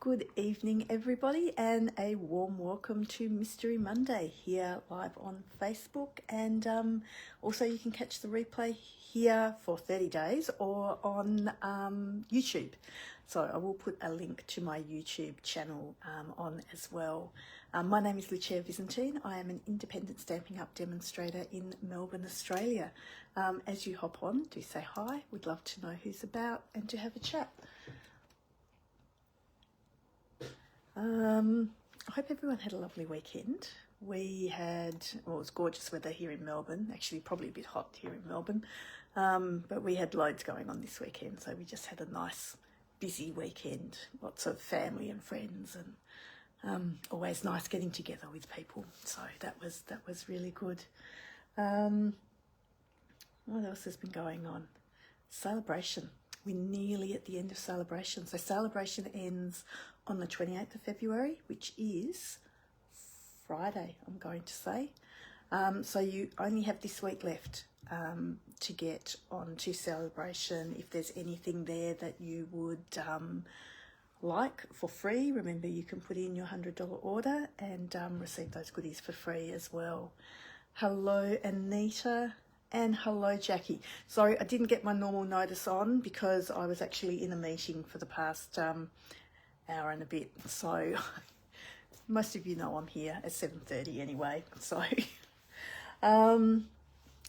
Good evening, everybody, and a warm welcome to Mystery Monday here live on Facebook. And also you can catch the replay here for 30 days or on YouTube. So I will put a link to my YouTube channel on as well. My name is Lucia Visentin. I am an independent Stampin' Up demonstrator in Melbourne, Australia. As you hop on, do say hi. We'd love to know who's about and to have a chat. I hope everyone had a lovely weekend. We had, well, it was gorgeous weather here in Melbourne, actually probably a bit hot here in Melbourne, but we had loads going on this weekend, so we just had a nice busy weekend, lots of family and friends, and always nice getting together with people, so that was really good. What else has been going on? Celebration. We're nearly at the end of Celebration. So Celebration ends on the 28th of February, which is Friday, I'm going to say. So you only have this week left to get on to Celebration. If there's anything there that you would like for free, remember you can put in your $100 order and receive those goodies for free as well. Hello, Anita. And hello, Jackie. Sorry, I didn't get my normal notice on because I was actually in a meeting for the past hour and a bit. So most of you know I'm here at 7:30 anyway. So,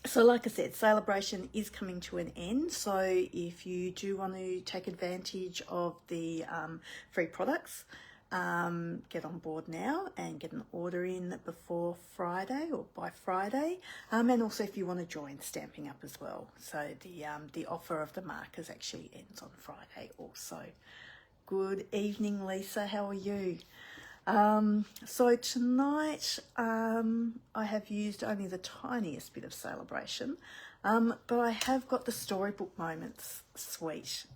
so like I said, Celebration is coming to an end. So if you do want to take advantage of the free products, get on board now and get an order in before Friday or by Friday, and also if you want to join Stampin' Up as well. So the offer of the markers actually ends on Friday also. Good evening, Lisa. How are you? So tonight I have used only the tiniest bit of Celebration, but I have got the Storybook Moments suite,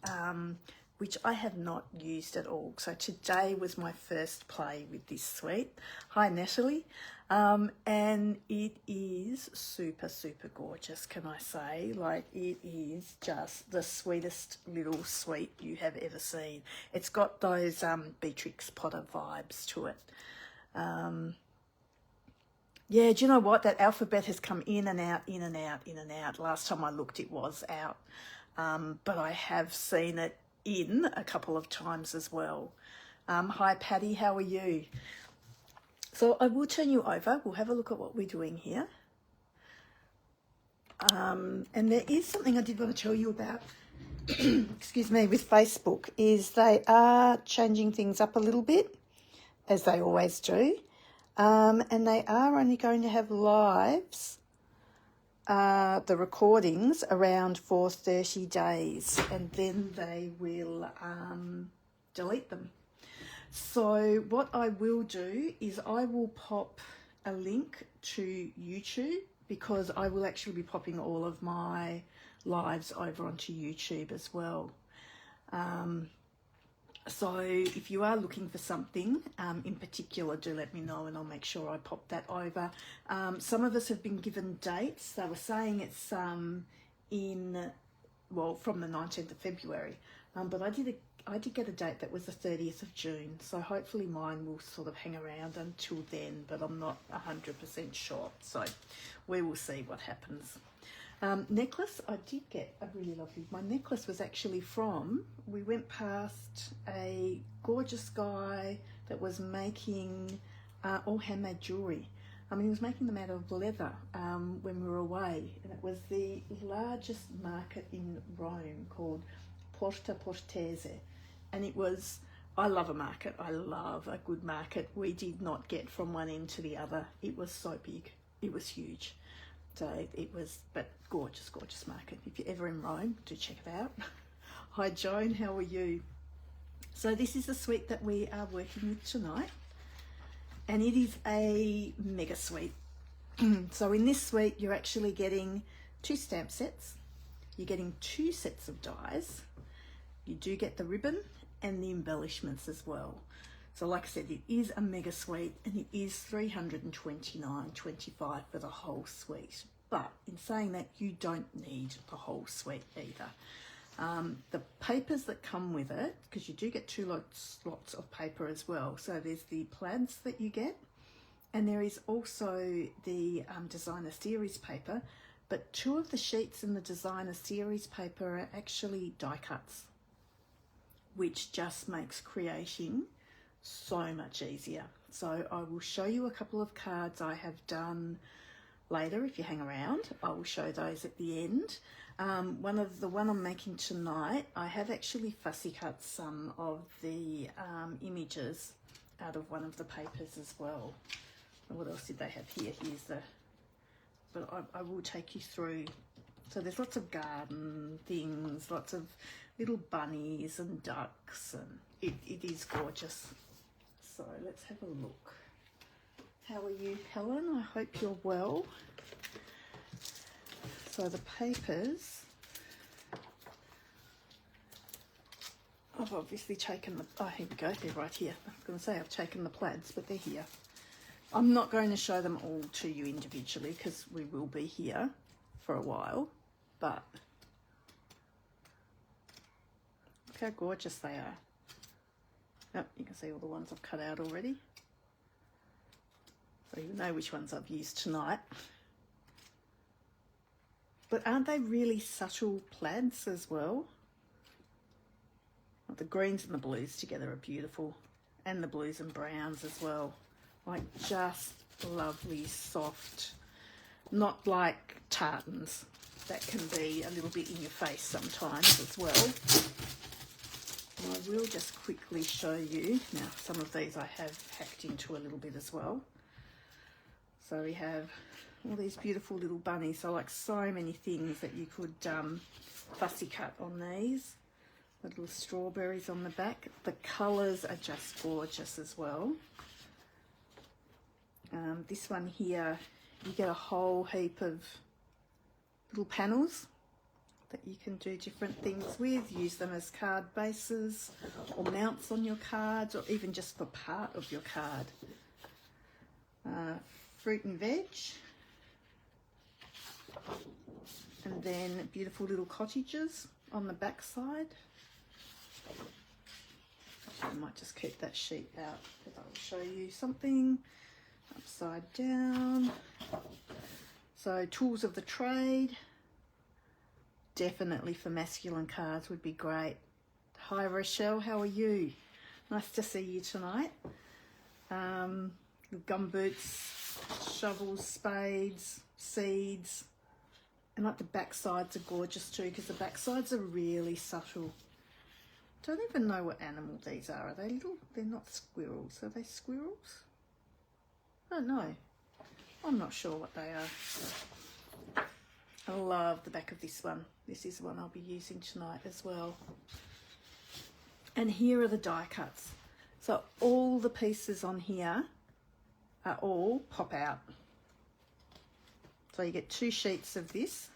which I have not used at all. So today was my first play with this suite. Hi, Natalie. And it is super, super gorgeous, can I say? Like, it is just the sweetest little suite you have ever seen. It's got those Beatrix Potter vibes to it. Yeah, do you know what? That alphabet has come in and out, in and out, in and out. Last time I looked, it was out. But I have seen it in a couple of times as well. Hi Patty, how are you? So I will turn you over. We'll have a look at what we're doing here. And there is something I did want to tell you about, excuse me, with Facebook, is they are changing things up a little bit, as they always do. And they are only going to have lives, the recordings, around for 30 days, and then they will delete them. So what I will do is I will pop a link to YouTube, because I will actually be popping all of my lives over onto YouTube as well. So if you are looking for something in particular, do let me know and I'll make sure I pop that over. Some of us have been given dates. They were saying it's from the 19th of February, but I did get a date that was the 30th of June. So hopefully mine will sort of hang around until then, but I'm not 100% sure. So we will see what happens. Necklace, I did get a really lovely, my necklace was actually we went past a gorgeous guy that was making all handmade jewellery. I mean, he was making them out of leather when we were away, and it was the largest market in Rome called Porta Portese, and it was, I love a market, I love a good market. We did not get from one end to the other. It was so big, it was huge. So it was, but gorgeous, gorgeous market. If you're ever in Rome, do check it out. Hi Joan, how are you? So this is the suite that we are working with tonight, and it is a mega suite. So in this suite, you're actually getting 2 stamp sets. You're getting 2 sets of dies. You do get the ribbon and the embellishments as well. So like I said, it is a mega suite, and it is $329.25 for the whole suite. But in saying that, you don't need the whole suite either. The papers that come with it, because you do get two lots of paper as well. So there's the plaids that you get, and there is also the designer series paper, but two of the sheets in the designer series paper are actually die cuts, which just makes creating so much easier. So I will show you a couple of cards I have done later. If you hang around, I will show those at the end. The one I'm making tonight, I have actually fussy cut some of the images out of one of the papers as well. What else did they have here? Here's the, but I will take you through. So there's lots of garden things, lots of little bunnies and ducks, and it is gorgeous. So let's have a look. How are you, Helen? I hope you're well. So the papers, I've obviously taken the, oh, here we go, they're right here. I was going to say I've taken the plaids, but they're here. I'm not going to show them all to you individually because we will be here for a while, but look how gorgeous they are. Oh, you can see all the ones I've cut out already. So you know which ones I've used tonight. But aren't they really subtle plaids as well? The greens and the blues together are beautiful, and the blues and browns as well. Like just lovely, soft, not like tartans that can be a little bit in your face sometimes as well. And I will just quickly show you, now some of these I have hacked into a little bit as well. So we have all these beautiful little bunnies. So like so many things that you could fussy cut on these. The little strawberries on the back. The colours are just gorgeous as well. This one here, you get a whole heap of little panels that you can do different things with. Use them as card bases or mounts on your cards, or even just for part of your card. Fruit and veg. And then beautiful little cottages on the back side. I might just keep that sheet out because I'll show you something upside down. So tools of the trade, definitely for masculine cards would be great. Hi Rochelle, how are you? Nice to see you tonight. Gumboots, shovels, spades, seeds, and like the back sides are gorgeous too because the back sides are really subtle. Don't even know what animal these are. Are they little? They're not squirrels. Are they squirrels? I don't know. I'm not sure what they are. I love the back of this one. This is the one I'll be using tonight as well. And here are the die cuts. So all the pieces on here are all pop out. So you get two sheets of this.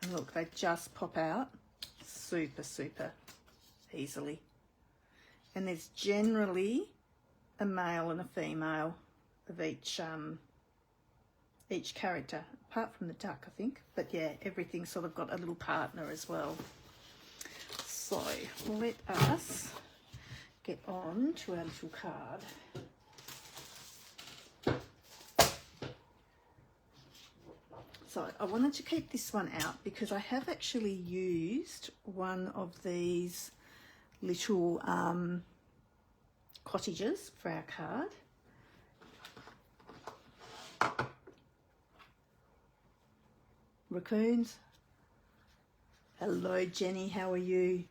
And look, they just pop out super, super easily. And there's generally a male and a female of each character, apart from the duck, I think. But yeah, everything's sort of got a little partner as well. So let us get on to our little card. So I wanted to keep this one out because I have actually used one of these little cottages for our card. Raccoons. Hello Jenny, how are you?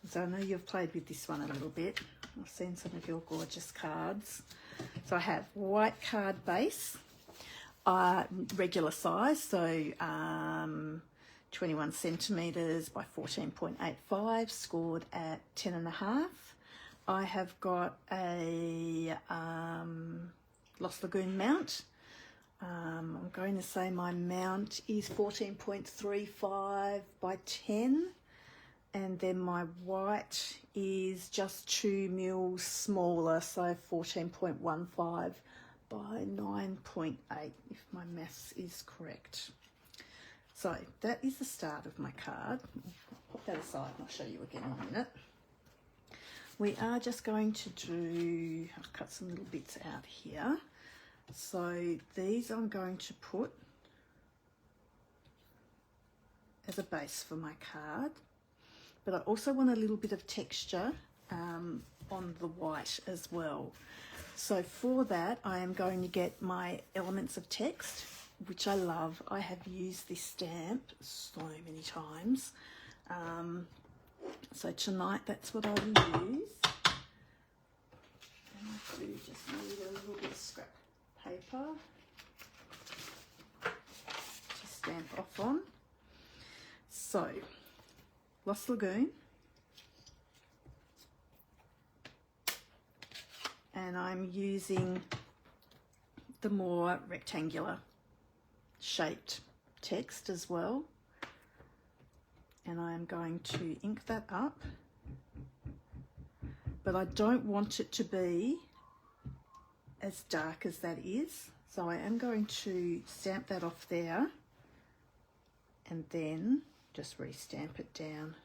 So I know you've played with this one a little bit. I've seen some of your gorgeous cards. So I have white card base, regular size, so 21 centimetres by 14.85, scored at 10.5. I have got a Lost Lagoon mount. I'm going to say my mount is 14.35 by 10, and then my white is just 2 mils smaller, so 14.15 by 9.8, if my maths is correct. So that is the start of my card. pop that aside and I'll show you again in a minute. We are just going to do, I've cut some little bits out here. So these I'm going to put as a base for my card, but I also want a little bit of texture on the white as well. So for that, I am going to get my elements of text, which I love. I have used this stamp so many times. So tonight, that's what I will use. And I do just need a little bit of scrap paper to stamp off on. So, Lost Lagoon. And I'm using the more rectangular shaped text as well. And I am going to ink that up. But I don't want it to be as dark as that is. So I am going to stamp that off there and then just re-stamp it down.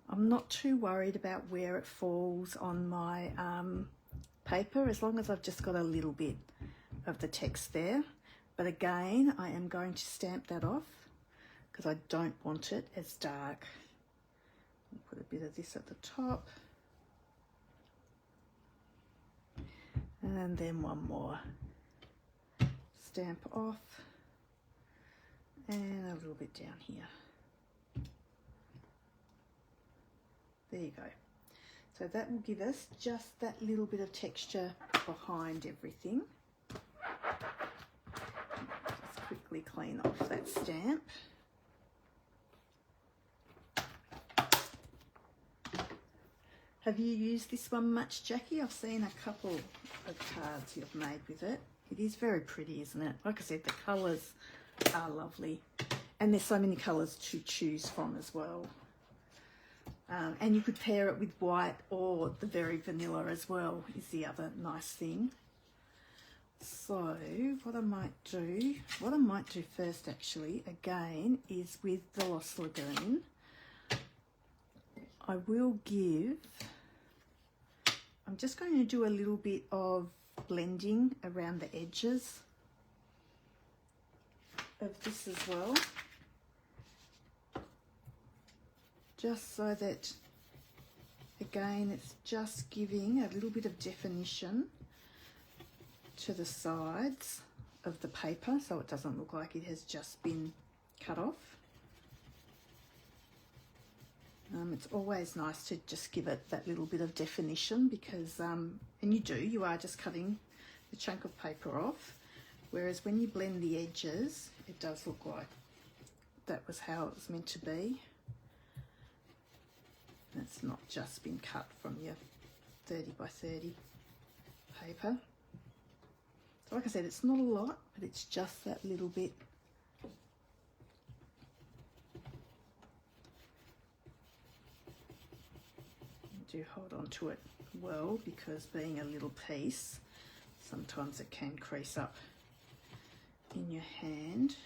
I'm not too worried about where it falls on my paper, as long as I've just got a little bit of the text there. But again, I am going to stamp that off because I don't want it as dark. I'll put a bit of this at the top. And then one more. Stamp off. And a little bit down here. There you go. So that will give us just that little bit of texture behind everything. Just quickly clean off that stamp. Have you used this one much, Jackie? I've seen a couple of cards you've made with it. It is very pretty, isn't it? Like I said, the colours are lovely. And there's so many colours to choose from as well. And you could pair it with white or the very vanilla as well, is the other nice thing. So what I might do first actually, again, is with the Lost Lagoon, I'm just going to do a little bit of blending around the edges of this as well. Just so that, again, it's just giving a little bit of definition to the sides of the paper so it doesn't look like it has just been cut off. It's always nice to just give it that little bit of definition because, and you are just cutting the chunk of paper off, whereas when you blend the edges, it does look like that was how it was meant to be. It's not just been cut from your 30 by 30 paper. So like I said, it's not a lot, but it's just that little bit. Do hold on to it well because being a little piece, sometimes it can crease up in your hand.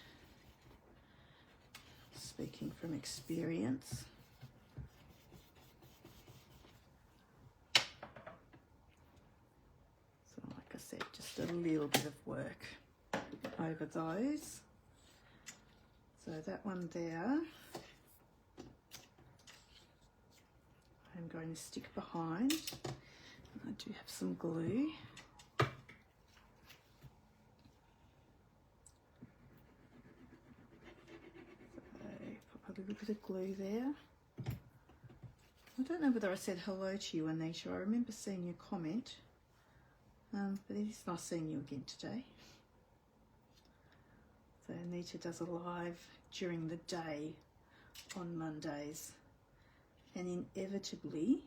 Speaking from experience. I said, just a little bit of work over those. So that one there, I'm going to stick behind. I do have some glue. So pop a little bit of glue there. I don't know whether I said hello to you, Anita. I remember seeing your comment. But it is nice seeing you again today. So Anita does a live during the day on Mondays. And inevitably,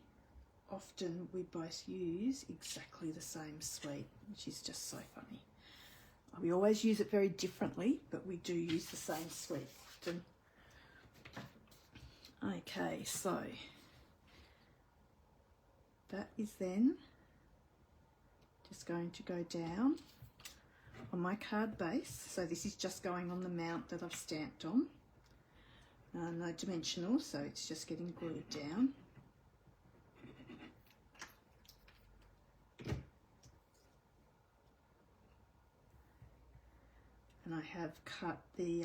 often we both use exactly the same suite, which is just so funny. We always use it very differently, but we do use the same suite often. Okay, so that is then just going to go down on my card base. So this is just going on the mount that I've stamped on. no dimensional, so it's just getting glued down. And I have cut the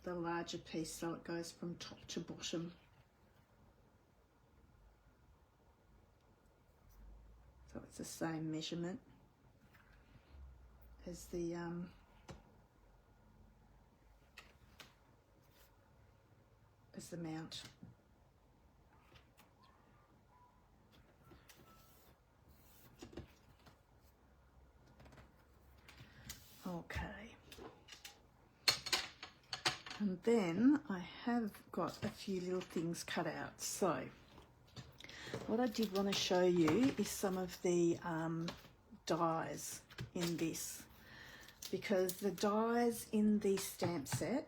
larger piece so it goes from top to bottom. So it's the same measurement as the mount. Okay. And then I have got a few little things cut out. So what I did want to show you is some of the dies in this, because the dies in the stamp set,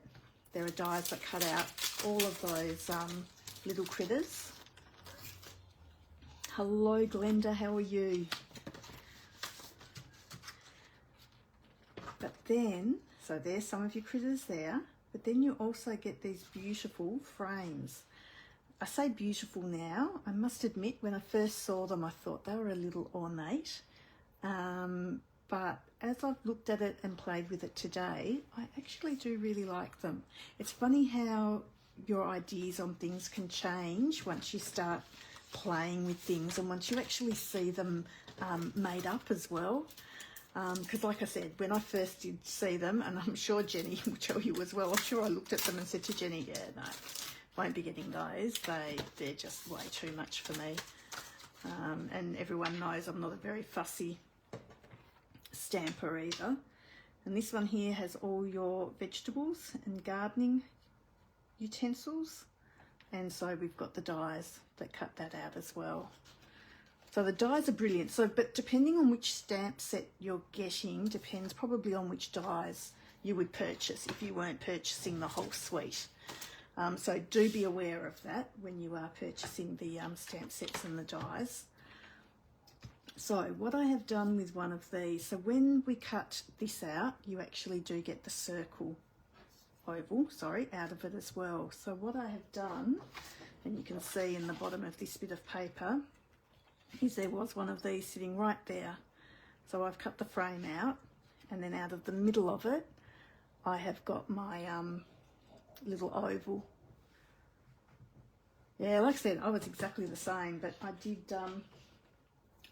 there are dies that cut out all of those little critters. Hello Glenda, how are you? But then, so there's some of your critters there, but then you also get these beautiful frames. I say beautiful now. I must admit, when I first saw them, I thought they were a little ornate. But as I've looked at it and played with it today, I actually do really like them. It's funny how your ideas on things can change once you start playing with things and once you actually see them made up as well. Because like I said, when I first did see them, and I'm sure Jenny will tell you as well, I'm sure I looked at them and said to Jenny, yeah, no, won't be getting those. They're just way too much for me. And everyone knows I'm not a very fussy stamper either. And this one here has all your vegetables and gardening utensils. And so we've got the dies that cut that out as well. So the dies are brilliant. So, but depending on which stamp set you're getting, depends probably on which dies you would purchase if you weren't purchasing the whole suite. So do be aware of that when you are purchasing the stamp sets and the dies. So what I have done with one of these, so when we cut this out, you actually do get the circle oval, out of it as well. So what I have done, and you can see in the bottom of this bit of paper, is there was one of these sitting right there. So I've cut the frame out, and then out of the middle of it, I have got my little oval. Yeah, like I said, I was exactly the same, but I did,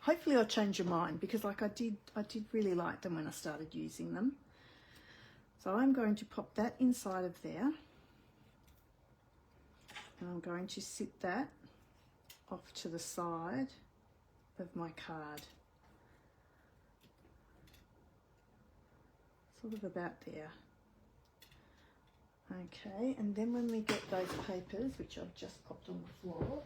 hopefully I'll change your mind, because like I did really like them when I started using them. So I'm going to pop that inside of there, and I'm going to sit that off to the side of my card. Sort of about there. Okay, and then when we get those papers, which I've just popped on the floor,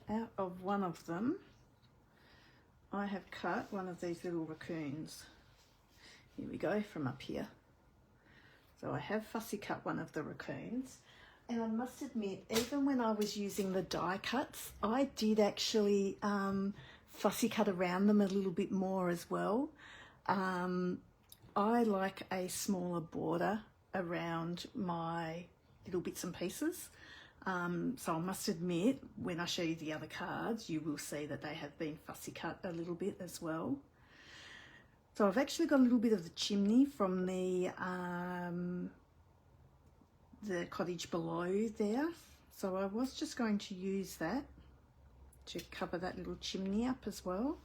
out of one of them, I have cut one of these little raccoons. Here we go, from up here. So I have fussy cut one of the raccoons. And I must admit, even when I was using the die cuts, I did actually fussy cut around them a little bit more as well. I like a smaller border around my little bits and pieces. So I must admit, when I show you the other cards, you will see that they have been fussy cut a little bit as well. So I've actually got a little bit of the chimney from the cottage below there. So I was just going to use that to cover that little chimney up as well.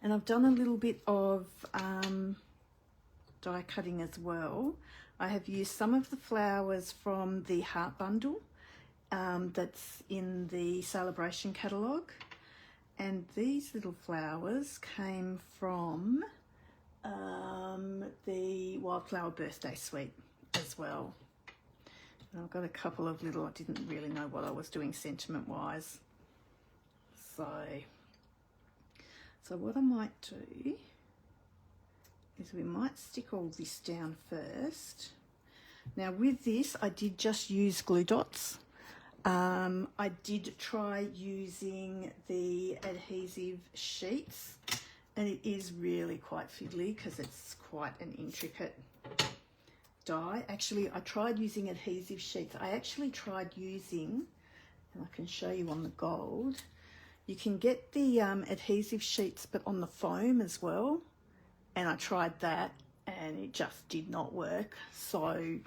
And I've done a little bit of die cutting as well. I have used some of the flowers from the heart bundle that's in the Celebration catalogue. And these little flowers came from the Wildflower Birthday Suite as well. And I've got a couple of little, I didn't really know what I was doing sentiment wise. So what I might do is we might stick all this down first. Now with this, I did just use glue dots. I did try using the adhesive sheets, and it is really quite fiddly because it's quite an intricate die. Actually, I tried using adhesive sheets. I actually tried using, and I can show you on the gold, you can get the adhesive sheets but on the foam as well, and I tried that and it just did not work. So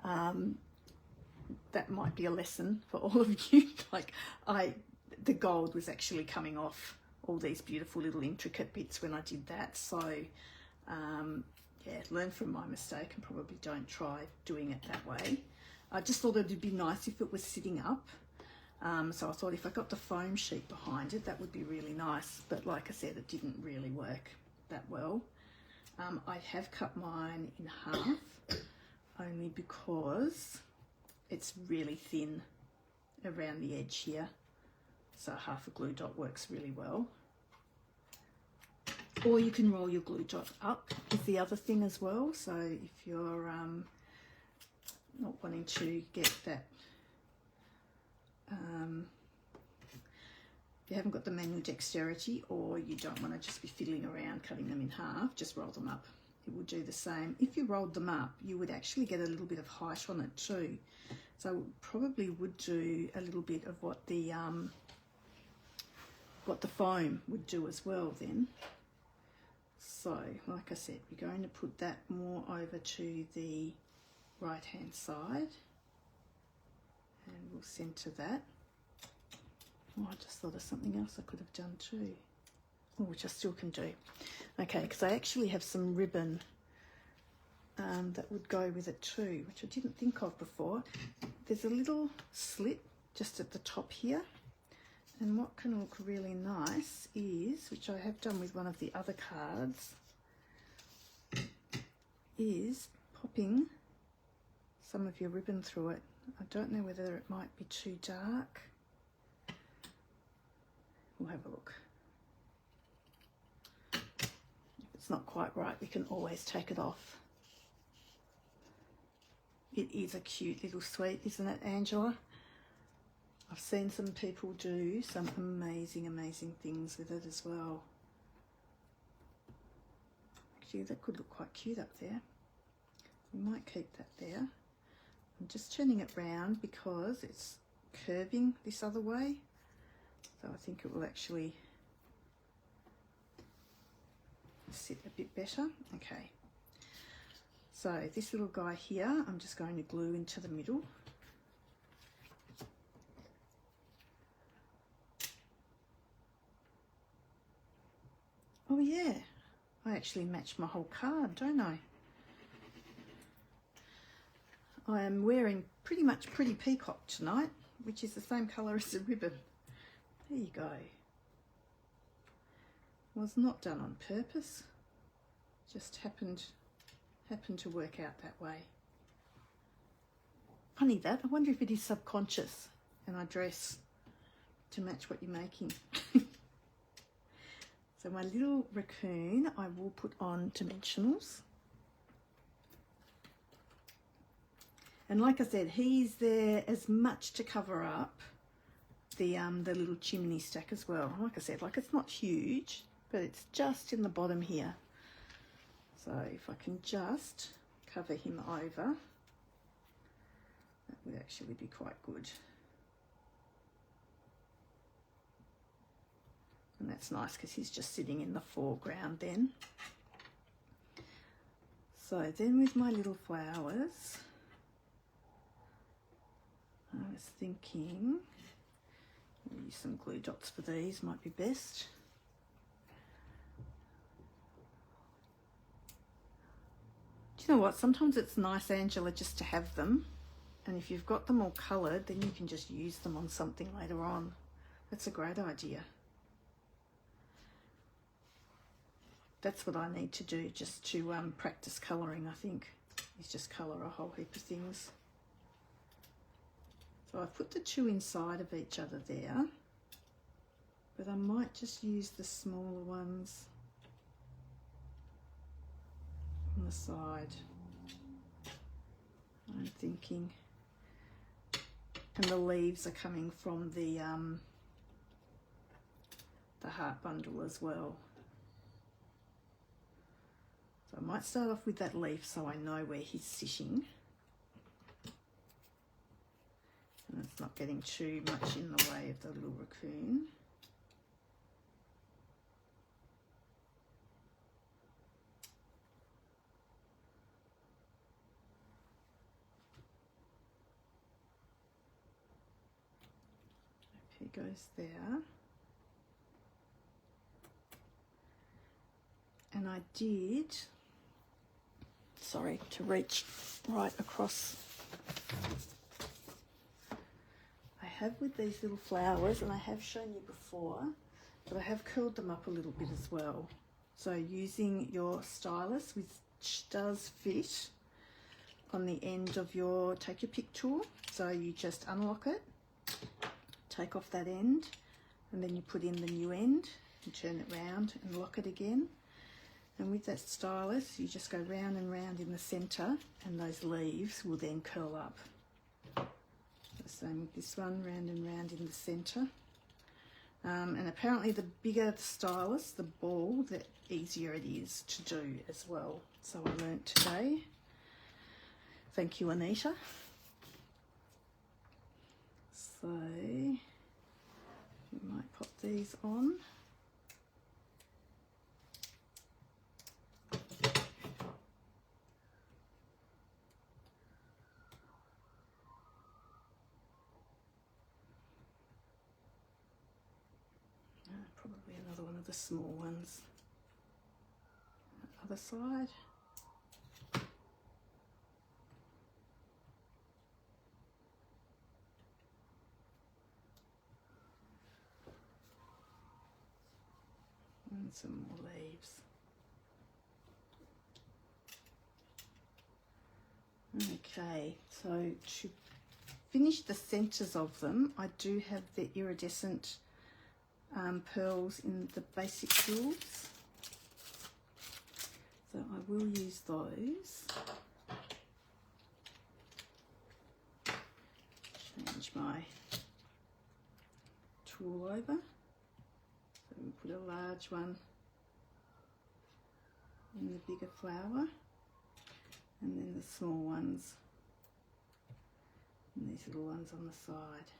that might be a lesson for all of you. Like, the gold was actually coming off all these beautiful little intricate bits when I did that. So yeah, learn from my mistake and probably don't try doing it that way. I just thought it'd be nice if it was sitting up. So I thought if I got the foam sheet behind it, that would be really nice. But like I said, it didn't really work that well. I have cut mine in half only because it's really thin around the edge here. So half a glue dot works really well. Or you can roll your glue dot up is the other thing as well. So if you're not wanting to get that, you haven't got the manual dexterity, or you don't want to just be fiddling around cutting them in half, just roll them up. It will do the same. If you rolled them up, you would actually get a little bit of height on it too. So probably would do a little bit of what the foam would do as well then. So like I said, we're going to put that more over to the right hand side, and we'll centre that. Oh, I just thought of something else I could have done too. Oh, which I still can do. Okay, because I actually have some ribbon that would go with it too, which I didn't think of before. There's a little slit just at the top here, and what can look really nice is, which I have done with one of the other cards, is popping some of your ribbon through it. I don't know whether it might be too dark. We'll have a look. If it's not quite right, we can always take it off. It is a cute little sweet, isn't it, Angela? I've seen some people do some amazing, amazing things with it as well. Actually, that could look quite cute up there. We might keep that there. I'm just turning it round because it's curving this other way. So I think it will actually sit a bit better. Okay. So this little guy here, I'm just going to glue into the middle. Oh yeah, I actually match my whole card, don't I? I am wearing pretty much Pretty Peacock tonight, which is the same colour as the ribbon. There you go. Was not done on purpose, just happened to work out that way. Funny that, I wonder if it is subconscious and I dress to match what you're making. So my little raccoon, I will put on dimensionals. And like I said, he's there as much to cover up the little chimney stack as well. Like I said, like it's not huge, but it's just in the bottom here. So if I can just cover him over, that would actually be quite good. And that's nice because he's just sitting in the foreground then. So then with my little flowers, I was thinking, I'll use some glue dots for these, might be best. Do you know what? Sometimes it's nice, Angela, just to have them. And if you've got them all coloured, then you can just use them on something later on. That's a great idea. That's what I need to do just to practice colouring, I think, is just colour a whole heap of things. So I've put the two inside of each other there, but I might just use the smaller ones on the side, I'm thinking. And the leaves are coming from the heart bundle as well. So I might start off with that leaf so I know where he's sitting. And it's not getting too much in the way of the little raccoon. He goes there. And I did, sorry, to reach right across. I have with these little flowers, and I have shown you before, but I have curled them up a little bit as well. So using your stylus, which does fit on the end of your take your pick tool. So you just unlock it, take off that end, and then you put in the new end and turn it round and lock it again. And with that stylus, you just go round and round in the centre, and those leaves will then curl up. The same with this one, round and round in the centre. And apparently the bigger the stylus, the ball, the easier it is to do as well. So I learnt today. Thank you, Anita. So you might pop these on. Probably another one of the small ones. Other side. And some more leaves. Okay, so to finish the centres of them, I do have the iridescent pearls in the basic jewels, so I will use those. Change my tool over, so we put a large one in the bigger flower, and then the small ones and these little ones on the side.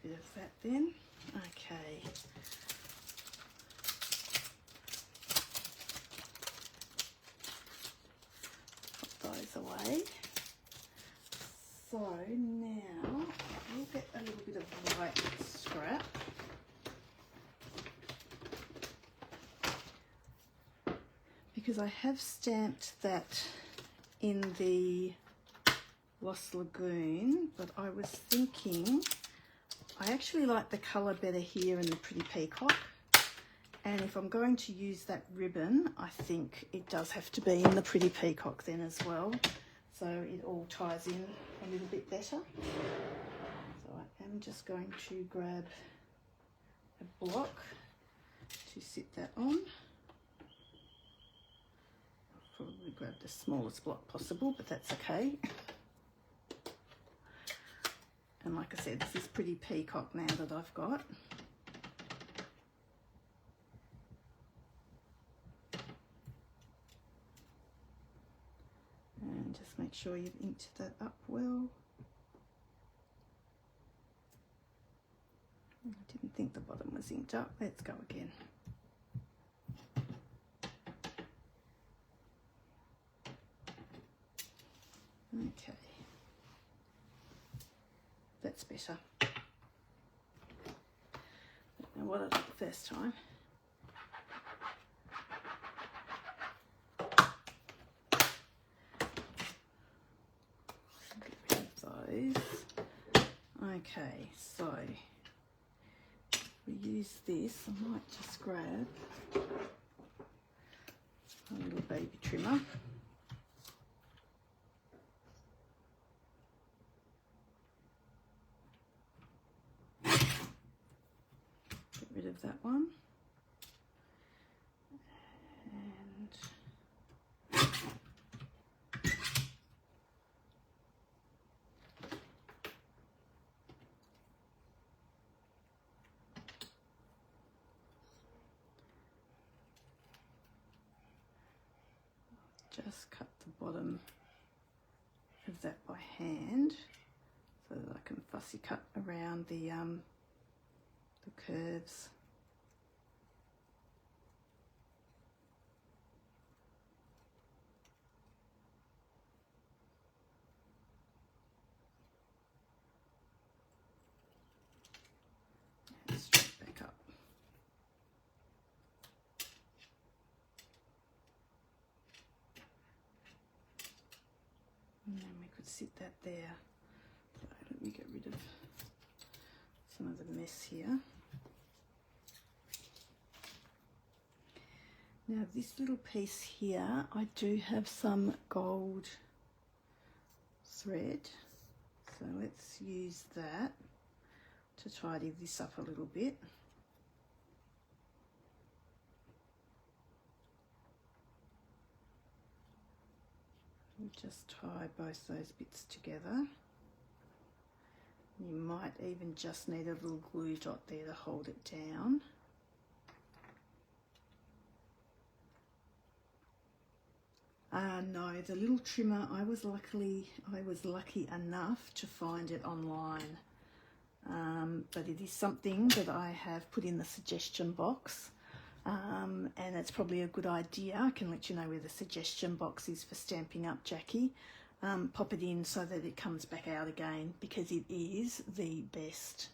Bit of that then. Okay. Pop those away. So now we'll get a little bit of white scrap. Because I have stamped that in the Lost Lagoon, but I was thinking I actually like the colour better here in the Pretty Peacock, and if I'm going to use that ribbon, I think it does have to be in the Pretty Peacock then as well, so it all ties in a little bit better. So I am just going to grab a block to sit that on. I'll probably grab the smallest block possible, but that's okay. And like I said, this is Pretty Peacock now that I've got. And just make sure you've inked that up well. I didn't think the bottom was inked up. Let's go again. Okay. That's better. Now what I did the first time. Get rid of those. Okay, so we use this. I might just grab a little baby trimmer. Of that one, just cut the bottom of that by hand so that I can fussy cut around the curves. And straight back up. And then we could sit that there. So let me get rid of some of the mess here. Now this little piece here, I do have some gold thread, so let's use that to tidy this up a little bit. And just tie both those bits together. You might even just need a little glue dot there to hold it down. No, the little trimmer, I was lucky enough to find it online. But it is something that I have put in the suggestion box, and it's probably a good idea. I can let you know where the suggestion box is for Stampin' Up, Jackie. Pop it in so that it comes back out again, because it is the best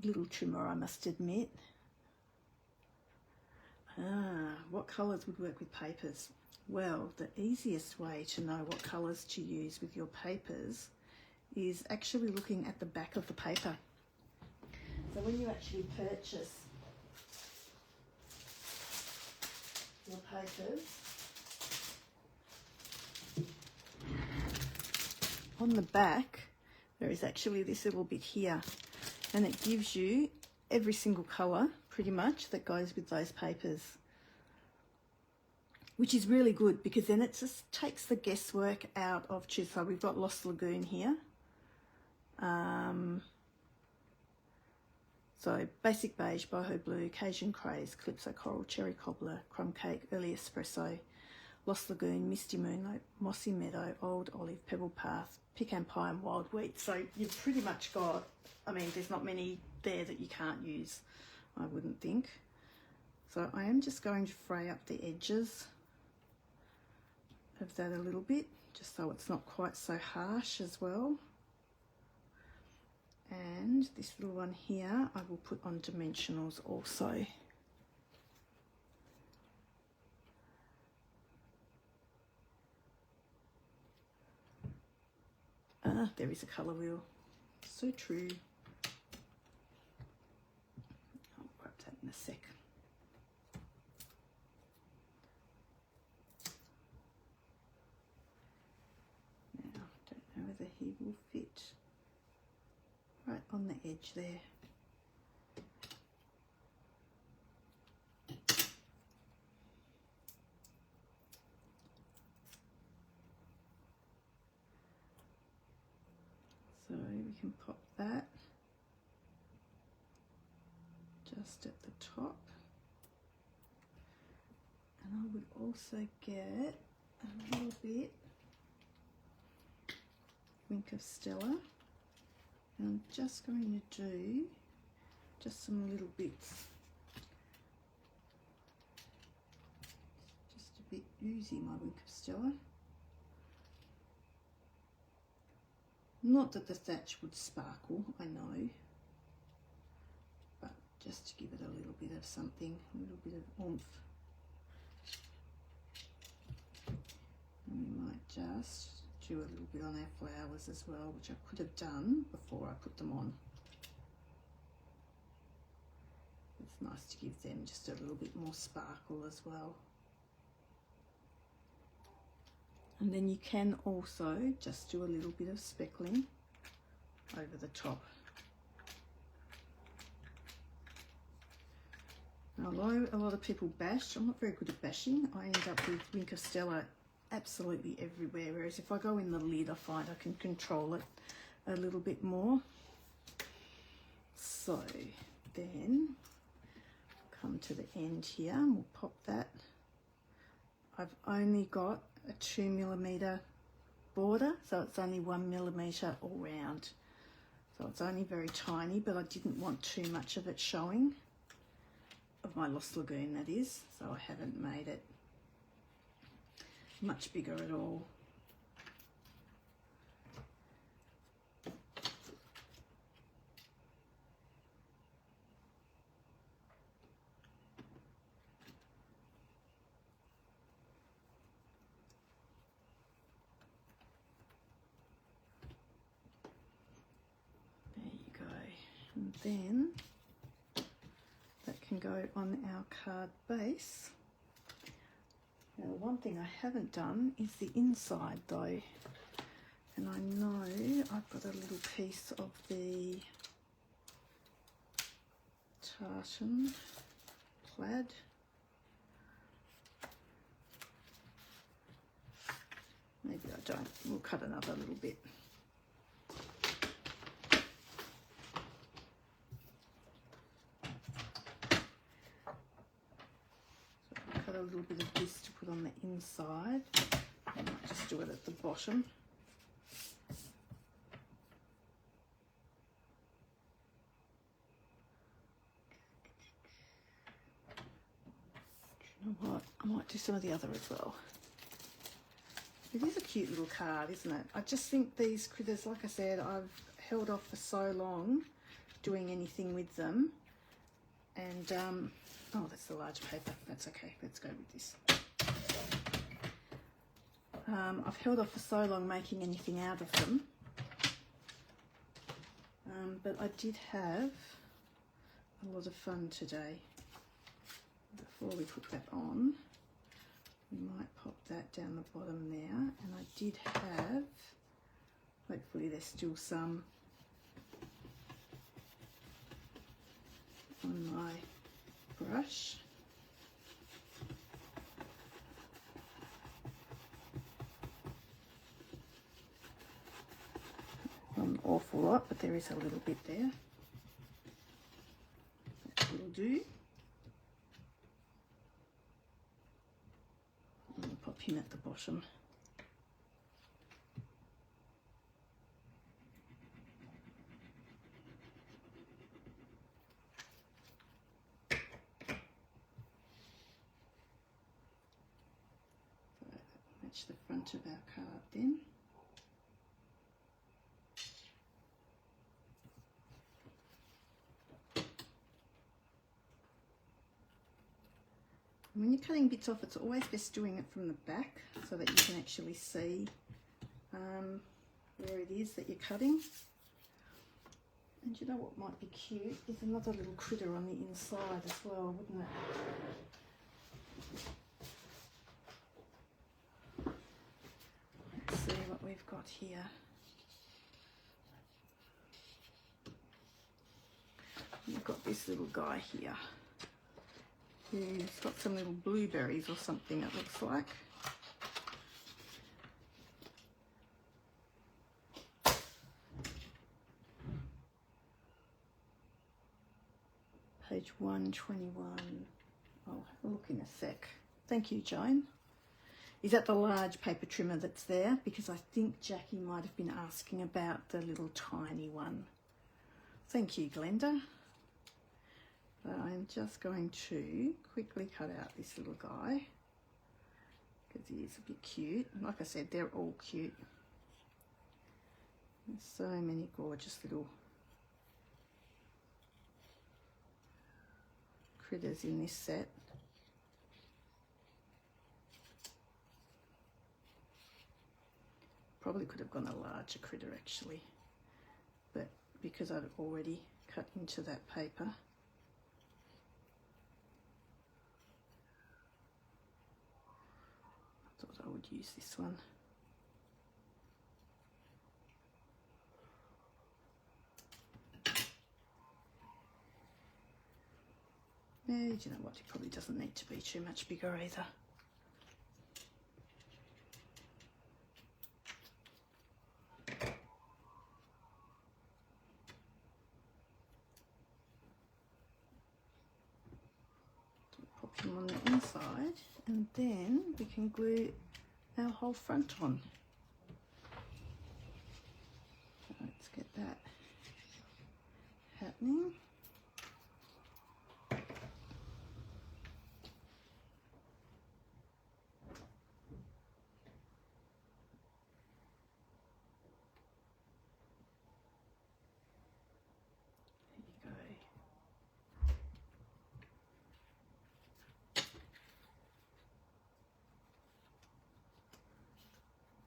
little trimmer, I must admit. What colours would work with papers? Well, the easiest way to know what colours to use with your papers is actually looking at the back of the paper. So when you actually purchase your papers, on the back there is actually this little bit here, and it gives you every single colour pretty much that goes with those papers, which is really good because then it just takes the guesswork out of choose. So we've got Lost Lagoon here. So basic beige, boho blue, Cajun craze, calypso coral, cherry cobbler, crumb cake, early espresso, Lost Lagoon, misty moonlight, mossy meadow, old olive, pebble path, pecan pie and wild wheat. So you've pretty much got, I mean, there's not many there that you can't use, I wouldn't think. So I am just going to fray up the edges of that a little bit, just so it's not quite so harsh as well. And this little one here I will put on dimensionals also. There is a colour wheel, so true. I'll grab that in a sec. Now, don't know whether he will fit right on the edge there. So we can pop that just at the top, and I would also get a little bit Wink of Stella, and I'm just going to do just some little bits, just a bit oozy, my Wink of Stella. Not that the thatch would sparkle, I know, but just to give it a little bit of something, a little bit of oomph. And we might just do a little bit on our flowers as well, which I could have done before I put them on. It's nice to give them just a little bit more sparkle as well. And then you can also just do a little bit of speckling over the top. Now, although a lot of people bash, I'm not very good at bashing. I end up with Wink of Stella absolutely everywhere, whereas if I go in the lid, I find I can control it a little bit more. So then come to the end here, and we'll pop that I've only got a 2mm border, so it's only 1mm all round. So it's only very tiny, but I didn't want too much of it showing, of my Lost Lagoon that is, so I haven't made it much bigger at all. And then that can go on our card base. Now, the one thing I haven't done is the inside though, and I know I've got a little piece of the tartan plaid. Maybe I don't, we'll cut another little bit. A little bit of this to put on the inside. I might just do it at the bottom. Do you know what? I might do some of the other as well. It is a cute little card, isn't it? I just think these critters, like I said, I've held off for so long doing anything with them. And oh, that's the large paper. That's okay. Let's go with this. I've held off for so long making anything out of them. But I did have a lot of fun today. Before we put that on, we might pop that down the bottom there. And I did have, hopefully there's still some on my brush. Not an awful lot, but there is a little bit there. That will do. And I'll pop him at the bottom. The front of our card then. When you're cutting bits off, it's always best doing it from the back so that you can actually see where it is that you're cutting. And you know what might be cute is another little critter on the inside as well, wouldn't it? See what we've got here. We've got this little guy here who's got some little blueberries or something, it looks like. Page 121. I'll have a look in a sec. Thank you, Joan. Is that the large paper trimmer that's there? Because I think Jackie might have been asking about the little tiny one. Thank you, Glenda. I'm just going to quickly cut out this little guy because he is a bit cute. Like I said, they're all cute. There's so many gorgeous little critters in this set. Probably could have gone a larger critter actually, but because I'd already cut into that paper, I thought I would use this one. Yeah, you know what, it probably doesn't need to be too much bigger either. pop them on the inside, and then we can glue our whole front on. So let's get that happening.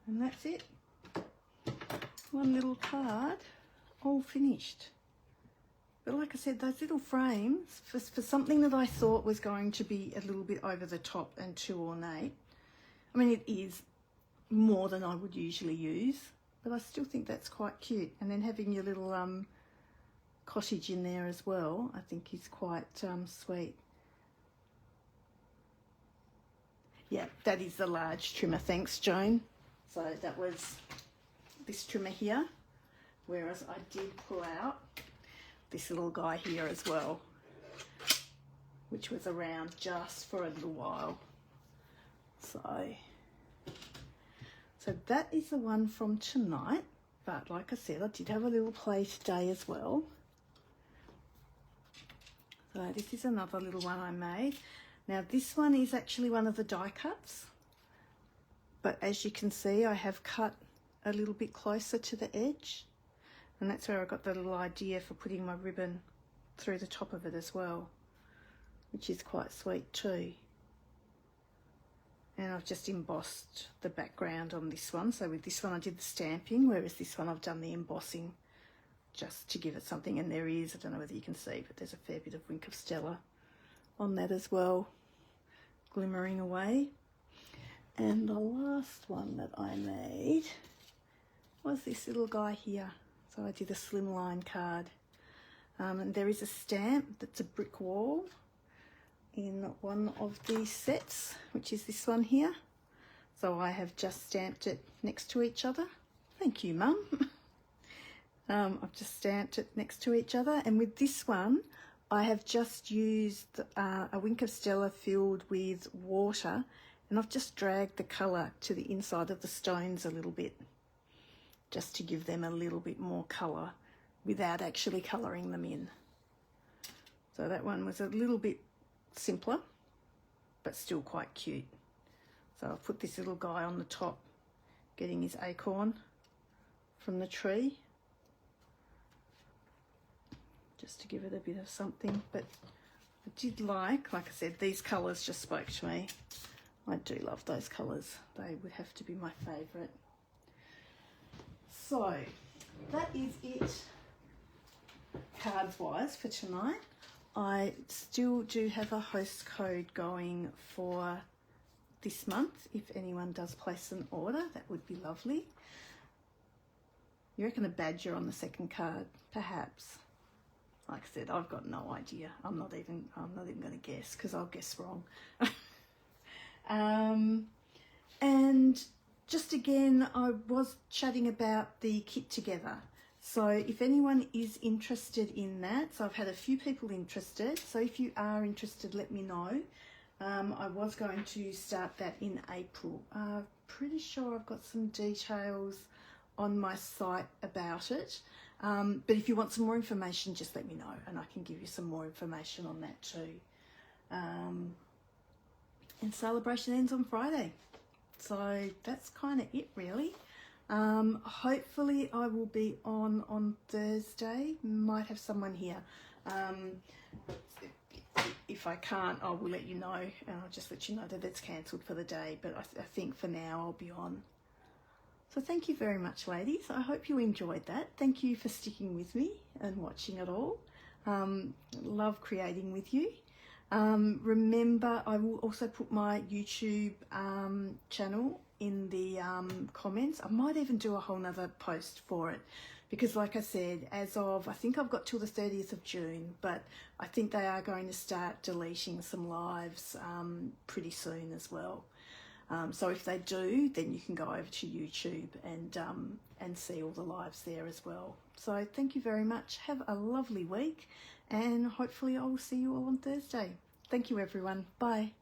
And that's it. One little card, all finished. But like I said, those little frames, for something that I thought was going to be a little bit over the top and too ornate, I mean, it is more than I would usually use, but I still think that's quite cute. And then having your little cottage in there as well, I think is quite sweet. Yeah, that is the large trimmer. Thanks, Joan. So that was this trimmer here, whereas I did pull out this little guy here as well, which was around just for a little while. So that is the one from tonight, but like I said, I did have a little play today as well. So this is another little one I made. Now this one is actually one of the die cuts, but as you can see, I have cut a little bit closer to the edge, and that's where I got the little idea for putting my ribbon through the top of it as well, which is quite sweet too. And I've just embossed the background on this one. So with this one I did the stamping, whereas this one I've done the embossing just to give it something. And there is, I don't know whether you can see, but there's a fair bit of Wink of Stella on that as well, glimmering away. And the last one that I made was this little guy here. So I did a slimline card. And there is a stamp that's a brick wall in one of these sets, which is this one here. So I have just stamped it next to each other. Thank you, Mum. I've just stamped it next to each other. And with this one, I have just used a Wink of Stella filled with water, and I've just dragged the colour to the inside of the stones a little bit, just to give them a little bit more colour without actually colouring them in. So that one was a little bit simpler, but still quite cute. So I've put this little guy on the top, getting his acorn from the tree, just to give it a bit of something. But I did like I said, these colours just spoke to me. I do love those colours. They would have to be my favourite. So that is it cards wise for tonight. I still do have a host code going for this month. If anyone does place an order, that would be lovely. You reckon a badger on the second card? Perhaps. Like I said, I've got no idea. I'm not even going to guess, because I'll guess wrong. And just again, I was chatting about the kit together. So if anyone is interested in that, so I've had a few people interested. So if you are interested, let me know. I was going to start that in April. Pretty sure I've got some details on my site about it. But if you want some more information, just let me know and I can give you some more information on that too. And celebration ends on Friday. So that's kind of it really. Hopefully I will be on Thursday. Might have someone here. If I can't, I will let you know, and I'll just let you know that it's cancelled for the day, but I think for now I'll be on. So thank you very much, ladies. I hope you enjoyed that. Thank you for sticking with me and watching it all. Love creating with you. Remember, I will also put my YouTube channel in the comments. I might even do a whole nother post for it, because like I said, as of, I think I've got till the 30th of June, but I think they are going to start deleting some lives pretty soon as well. So if they do, then you can go over to YouTube and see all the lives there as well. So thank you very much. Have a lovely week, and hopefully I will see you all on Thursday. Thank you, everyone. Bye.